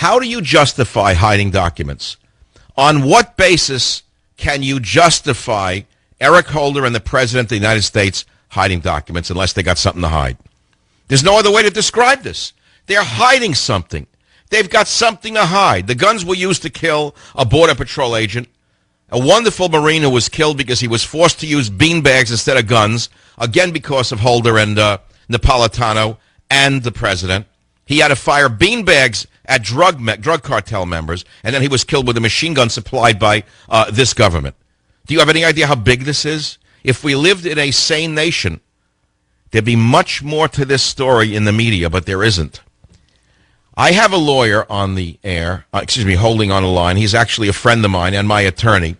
how do you justify hiding documents? On what basis can you justify Eric Holder and the President of the United States hiding documents unless they got something to hide? There's no other way to describe this. They're hiding something. They've got something to hide. The guns were used to kill a Border Patrol agent, a wonderful Marine who was killed because he was forced to use beanbags instead of guns, again because of Holder and Napolitano and the President. He had to fire beanbags at drug cartel members, and then he was killed with a machine gun supplied by this government. Do you have any idea how big this is? If we lived in a sane nation, there'd be much more to this story in the media, but there isn't. I have a lawyer on the air, holding on the line. He's actually a friend of mine and my attorney.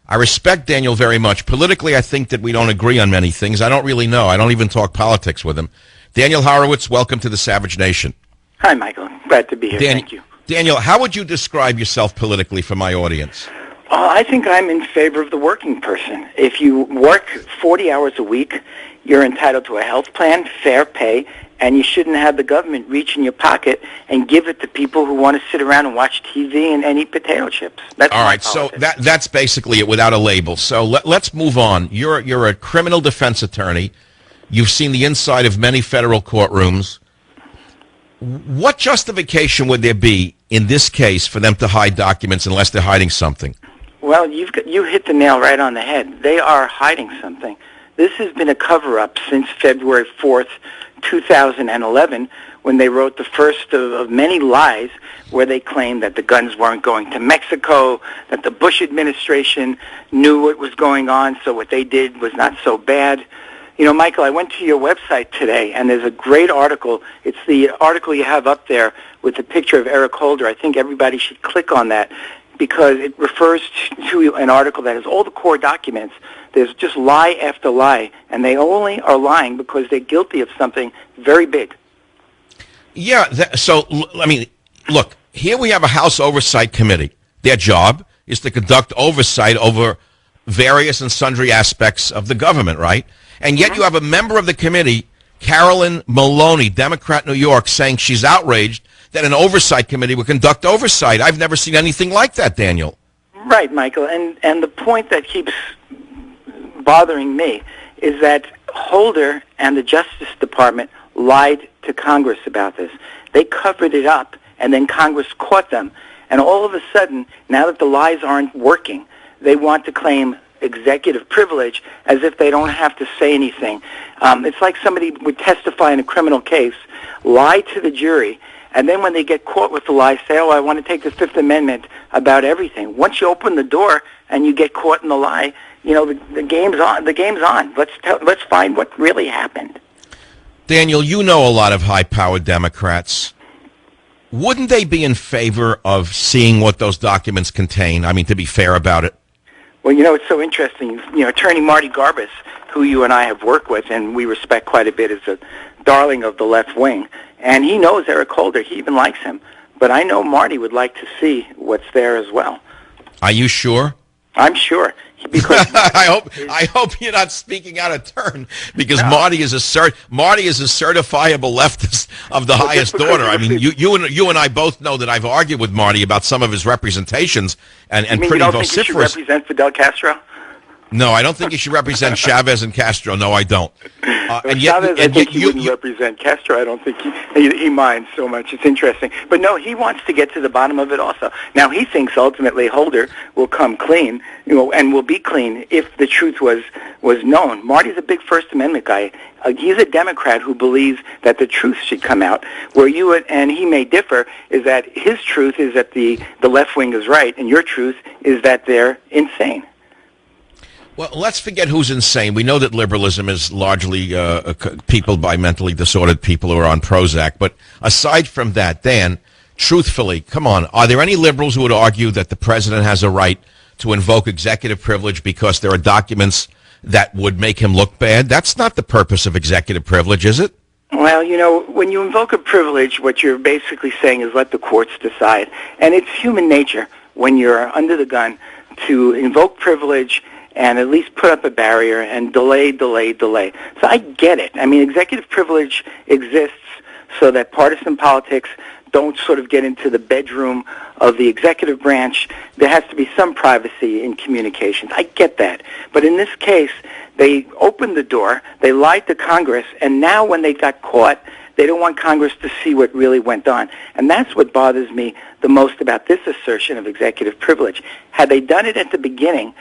I respect Daniel very much. Politically, I think that we don't agree on many things. I don't really know. I don't even talk politics with him. Daniel Horowitz, welcome to the Savage Nation. Hi, Michael. Glad to be here. Thank you. Daniel, how would you describe yourself politically for my audience? I think I'm in favor of the working person. If you work 40 hours a week, you're entitled to a health plan, fair pay, and you shouldn't have the government reach in your pocket and give it to people who want to sit around and watch TV and eat potato chips. That's all right, so that's basically it without a label. So let's move on. You're a criminal defense attorney. You've seen the inside of many federal courtrooms. What justification would there be in this case for them to hide documents unless they're hiding something? Well, you hit the nail right on the head. They are hiding something. This has been a cover-up since February 4th, 2011, when they wrote the first of many lies where they claimed that the guns weren't going to Mexico, that the Bush administration knew what was going on, so what they did was not so bad. You know, Michael, I went to your website today, and there's a great article. It's the article you have up there with the picture of Eric Holder. I think everybody should click on that because it refers to an article that has all the core documents. There's just lie after lie, and they only are lying because they're guilty of something very big. Yeah, look, here we have a House Oversight Committee. Their job is to conduct oversight over various and sundry aspects of the government, right? And yet you have a member of the committee, Carolyn Maloney, Democrat, New York, saying she's outraged that an oversight committee would conduct oversight. I've never seen anything like that, Daniel. Right, Michael. And the point that keeps bothering me is that Holder and the Justice Department lied to Congress about this. They covered it up, and then Congress caught them. And all of a sudden, now that the lies aren't working, they want to claim executive privilege as if they don't have to say anything. It's like somebody would testify in a criminal case, lie to the jury, and then when they get caught with the lie, say, oh, I want to take the Fifth Amendment about everything. Once you open the door and you get caught in the lie, you know, the game's on. The game's on. Let's find what really happened. Daniel, you know a lot of high-powered Democrats. Wouldn't they be in favor of seeing what those documents contain? I mean, to be fair about it. Well, you know, it's so interesting. You know, Attorney Marty Garbus, who you and I have worked with and we respect quite a bit, is a darling of the left wing. And he knows Eric Holder. He even likes him. But I know Marty would like to see what's there as well. Are you sure? I'm sure. Because I hope you're not speaking out of turn, because no. Marty is a certifiable leftist of the highest order. I mean, you and I both know that I've argued with Marty about some of his representations and you mean pretty you don't vociferous. Think you should represent Fidel Castro? No, I don't think you should represent Chavez and Castro. No, I don't. And yet, Chavez, I think he wouldn't represent Castro. I don't think he minds so much. It's interesting. But no, he wants to get to the bottom of it also. Now, he thinks ultimately Holder will come clean, you know, and will be clean if the truth was known. Marty's a big First Amendment guy. He's a Democrat who believes that the truth should come out. Where you and he may differ is that his truth is that the left wing is right, and your truth is that they're insane. Well, let's forget who's insane. We know that liberalism is largely people by mentally disordered people who are on Prozac. But aside from that, Dan, truthfully, come on, are there any liberals who would argue that the president has a right to invoke executive privilege because there are documents that would make him look bad? That's not the purpose of executive privilege, is it? Well, you know, when you invoke a privilege, what you're basically saying is let the courts decide. And it's human nature when you're under the gun to invoke privilege and at least put up a barrier and delay. So I get it. I mean, executive privilege exists so that partisan politics don't sort of get into the bedroom of the executive branch. There has to be some privacy in communications. I get that. But in this case, they opened the door, they lied to Congress, and now when they got caught, they don't want Congress to see what really went on. And that's what bothers me the most about this assertion of executive privilege. Had they done it at the beginning,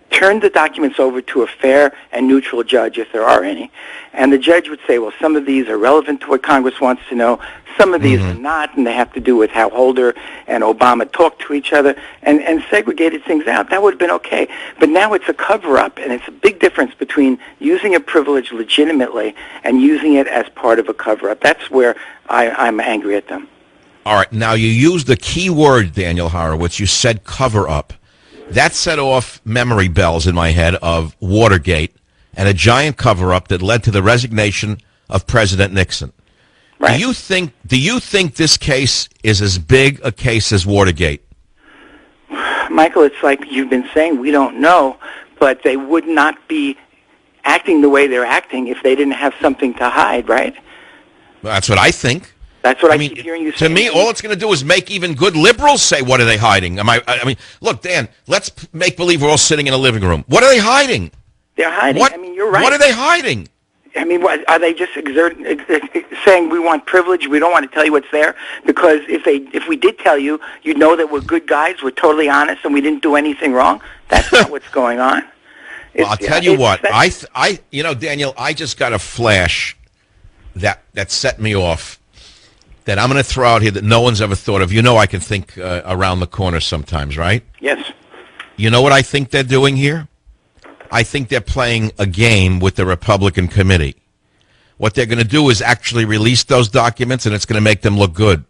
turned the documents over to a fair and neutral judge, if there are any, and the judge would say, well, some of these are relevant to what Congress wants to know, some of these are not, and they have to do with how Holder and Obama talked to each other, and segregated things out. That would have been okay. But now it's a cover-up, and it's a big difference between using a privilege legitimately and using it as part of a cover-up. That's where I'm angry at them. All right. Now, you used the key word, Daniel Horowitz. You said cover-up. That set off memory bells in my head of Watergate and a giant cover-up that led to the resignation of President Nixon. Right. Do you think this case is as big a case as Watergate? Michael, it's like you've been saying, we don't know, but they would not be acting the way they're acting if they didn't have something to hide, right? Well, that's what I think. That's what I keep hearing you say. To me, all it's going to do is make even good liberals say, what are they hiding? I mean, look, Dan, let's make believe we're all sitting in a living room. What are they hiding? They're hiding. What, I mean, you're right. What are they hiding? I mean, what, are they just saying we want privilege, we don't want to tell you what's there? Because if we did tell you, you'd know that we're good guys, we're totally honest, and we didn't do anything wrong? That's not what's going on. Well, I'll tell you what. Daniel, I just got a flash that set me off, that I'm going to throw out here that no one's ever thought of. You know I can think around the corner sometimes, right? Yes. You know what I think they're doing here? I think they're playing a game with the Republican committee. What they're going to do is actually release those documents, and it's going to make them look good.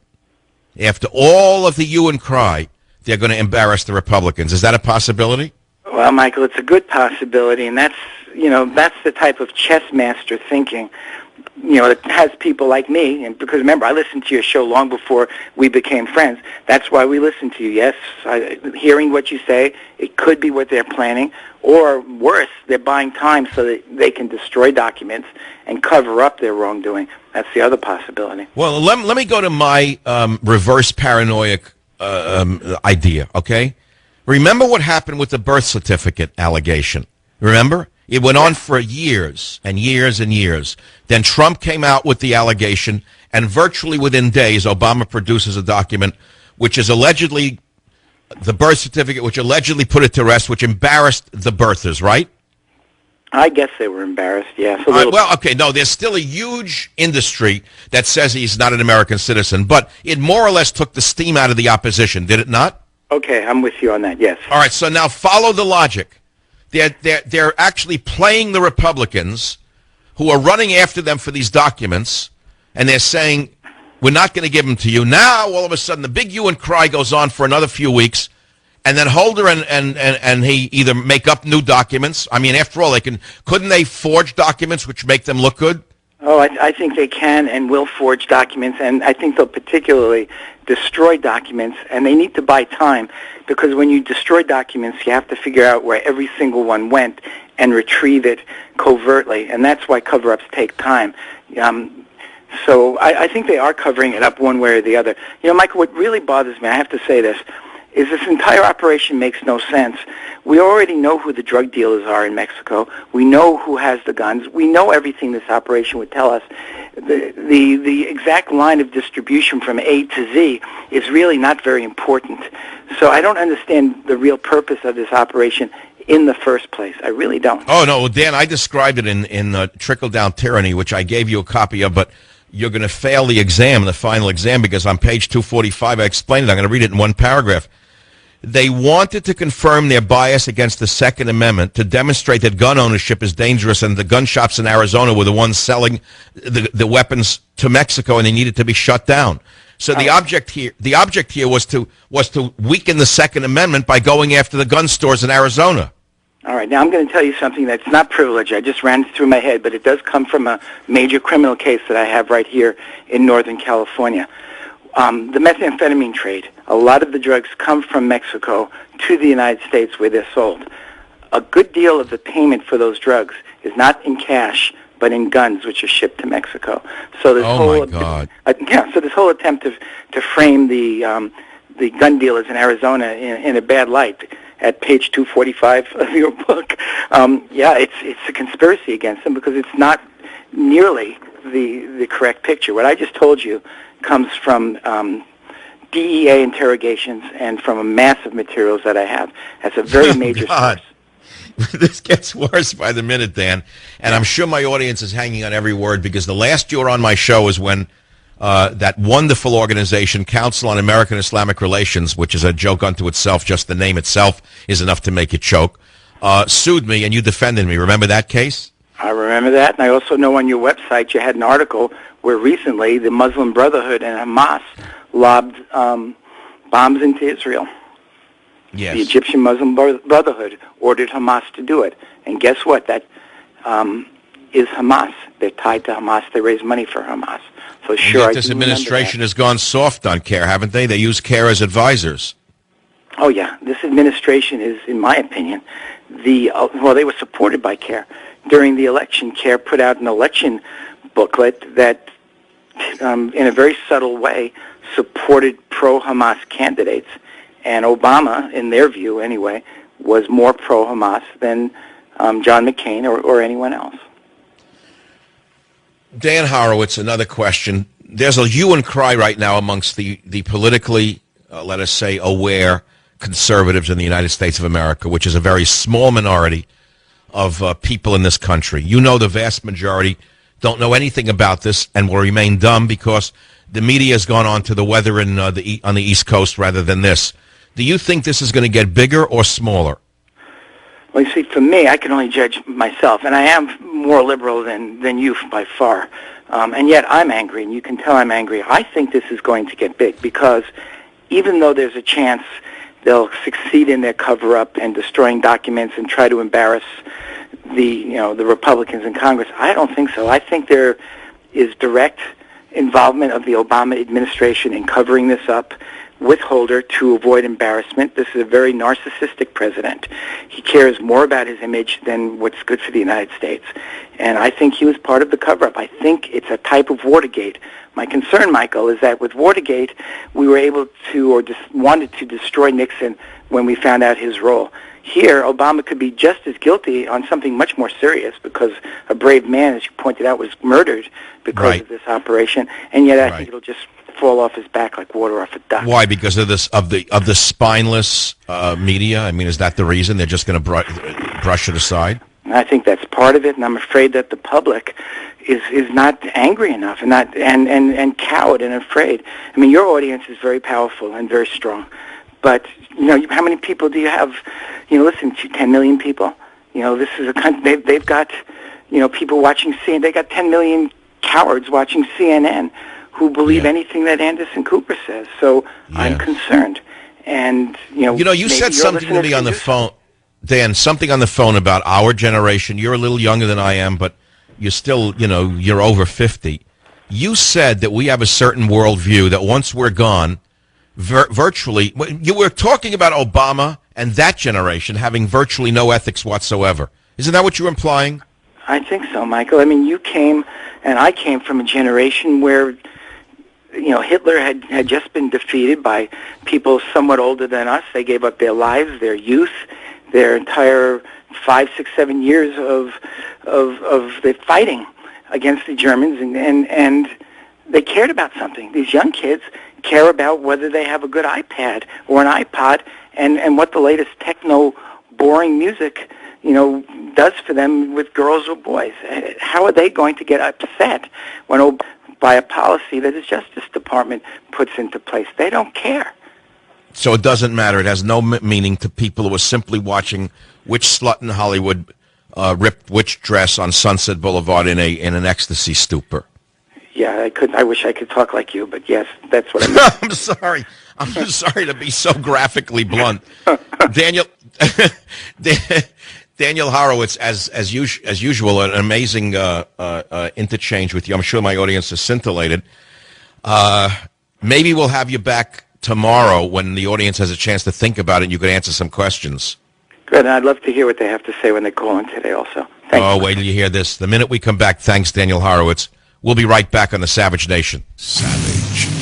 After all of the hue and cry, they're going to embarrass the Republicans. Is that a possibility? Well, Michael, it's a good possibility, and that's the type of chess master thinking. It has people like me, and because remember, I listened to your show long before we became friends. That's why we listen to you. Yes, hearing what you say, it could be what they're planning, or worse, they're buying time so that they can destroy documents and cover up their wrongdoing. That's the other possibility. Well, let me go to my reverse paranoid idea, okay? Remember what happened with the birth certificate allegation? Remember? It went on for years and years and years. Then Trump came out with the allegation, and virtually within days, Obama produces a document which is allegedly the birth certificate, which allegedly put it to rest, which embarrassed the birthers, right? I guess they were embarrassed, yes. No, there's still a huge industry that says he's not an American citizen, but it more or less took the steam out of the opposition, did it not? Okay, I'm with you on that, yes. All right, so now follow the logic. They're actually playing the Republicans who are running after them for these documents, and they're saying, we're not going to give them to you. Now, all of a sudden, the big hue and cry goes on for another few weeks, and then Holder and he either make up new documents. I mean, after all, couldn't they forge documents which make them look good? Oh, I think they can and will forge documents, and I think they'll particularly destroy documents, and they need to buy time, because when you destroy documents, you have to figure out where every single one went and retrieve it covertly, and that's why cover-ups take time. So I think they are covering it up one way or the other. Michael, what really bothers me, I have to say this entire operation makes no sense. We already know who the drug dealers are in Mexico. We know who has the guns. We know everything this operation would tell us. The exact line of distribution from A to Z is really not very important. So I don't understand the real purpose of this operation in the first place. I really don't. Oh, no, Dan, I described it in Trickle-Down Tyranny, which I gave you a copy of, but you're going to fail the final exam, because on page 245 I explained it. I'm going to read it in one paragraph. They wanted to confirm their bias against the Second Amendment to demonstrate that gun ownership is dangerous, and the gun shops in Arizona were the ones selling the weapons to Mexico, and they needed to be shut down. So the object here was to weaken the Second Amendment by going after the gun stores in Arizona. All right, now I'm going to tell you something that's not privilege. I just ran it through my head, but it does come from a major criminal case that I have right here in Northern California. The methamphetamine trade, a lot of the drugs come from Mexico to the United States where they're sold. A good deal of the payment for those drugs is not in cash, but in guns, which are shipped to Mexico. So this Oh, my God. So this whole attempt to frame the gun dealers in Arizona in a bad light at page 245 of your book, it's a conspiracy against them because it's not nearly the correct picture. What I just told you comes from DEA interrogations and from a mass of materials that I have. That's a very major source. This gets worse by the minute, Dan, and I'm sure my audience is hanging on every word because the last you were on my show is when that wonderful organization, Council on American Islamic Relations, which is a joke unto itself, just the name itself is enough to make you choke, sued me and you defended me. Remember that case? I remember that, and I also know on your website you had an article where recently the Muslim Brotherhood and Hamas lobbed bombs into Israel. Yes. The Egyptian Muslim Brotherhood ordered Hamas to do it. And guess what? That is Hamas. They're tied to Hamas. They raise money for Hamas. So sure, yet this administration has gone soft on CAIR, haven't they? They use CAIR as advisors. Oh, yeah. This administration is, in my opinion, they were supported by CAIR. During the election, CAIR put out an election booklet that, in a very subtle way, supported pro-Hamas candidates. And Obama, in their view anyway, was more pro-Hamas than John McCain or anyone else. Dan Horowitz, another question. There's a hue and cry right now amongst the politically, let us say, aware conservatives in the United States of America, which is a very small minority of people in this country. You know the vast majority don't know anything about this and will remain dumb because the media has gone on to the weather on the East Coast rather than this. Do you think this is going to get bigger or smaller? Well, you see, for me, I can only judge myself, and I am more liberal than you by far. And yet I'm angry, and you can tell I'm angry. I think this is going to get big because even though there's a chance they'll succeed in their cover-up and destroying documents and try to embarrass the Republicans in Congress, I don't think so. I think there is direct involvement of the Obama administration in covering this up with Holder to avoid embarrassment. This is a very narcissistic president. He cares more about his image than what's good for the United States. And I think he was part of the cover-up. I think it's a type of Watergate. My concern, Michael, is that with Watergate, we were able to, or just wanted to destroy Nixon when we found out his role. Here, Obama could be just as guilty on something much more serious because a brave man, as you pointed out, was murdered because of this operation. And yet I think it'll just fall off his back like water off a duck. Why? Because of this of the spineless media? I mean, is that the reason they're just going to brush it aside? I think that's part of it, and I'm afraid that the public is not angry enough and cowed and afraid. I mean, your audience is very powerful and very strong, but how many people do you have? Listen, 10 million people. This is a country. They've got people watching CNN. They got 10 million cowards watching CNN who believe anything that Anderson Cooper says. So I'm concerned. And you said something to me on the phone, Dan. Something on the phone about our generation. You're a little younger than I am, but you're still, you're over 50. You said that we have a certain worldview that once we're gone, virtually, you were talking about Obama and that generation having virtually no ethics whatsoever. Isn't that what you're implying? I think so, Michael. I mean, you came and I came from a generation where, Hitler had just been defeated by people somewhat older than us. They gave up their lives, their youth, their entire 5, 6, 7 years of the fighting against the Germans, and they cared about something. These young kids care about whether they have a good iPad or an iPod and what the latest techno boring music does for them with girls or boys. How are they going to get upset when by a policy that his Justice Department puts into place? They don't care. So it doesn't matter. It has no meaning to people who are simply watching which slut in Hollywood ripped which dress on Sunset Boulevard in an ecstasy stupor. Yeah, I wish I could talk like you, but yes, that's what I mean. I'm sorry. I'm sorry to be so graphically blunt. Daniel Horowitz, as usual, an amazing interchange with you. I'm sure my audience is scintillated. Maybe we'll have you back tomorrow when the audience has a chance to think about it and you could answer some questions. Good, and I'd love to hear what they have to say when they call in today also. Oh, wait till you hear this. The minute we come back, thanks, Daniel Horowitz. We'll be right back on the Savage Nation. Savage.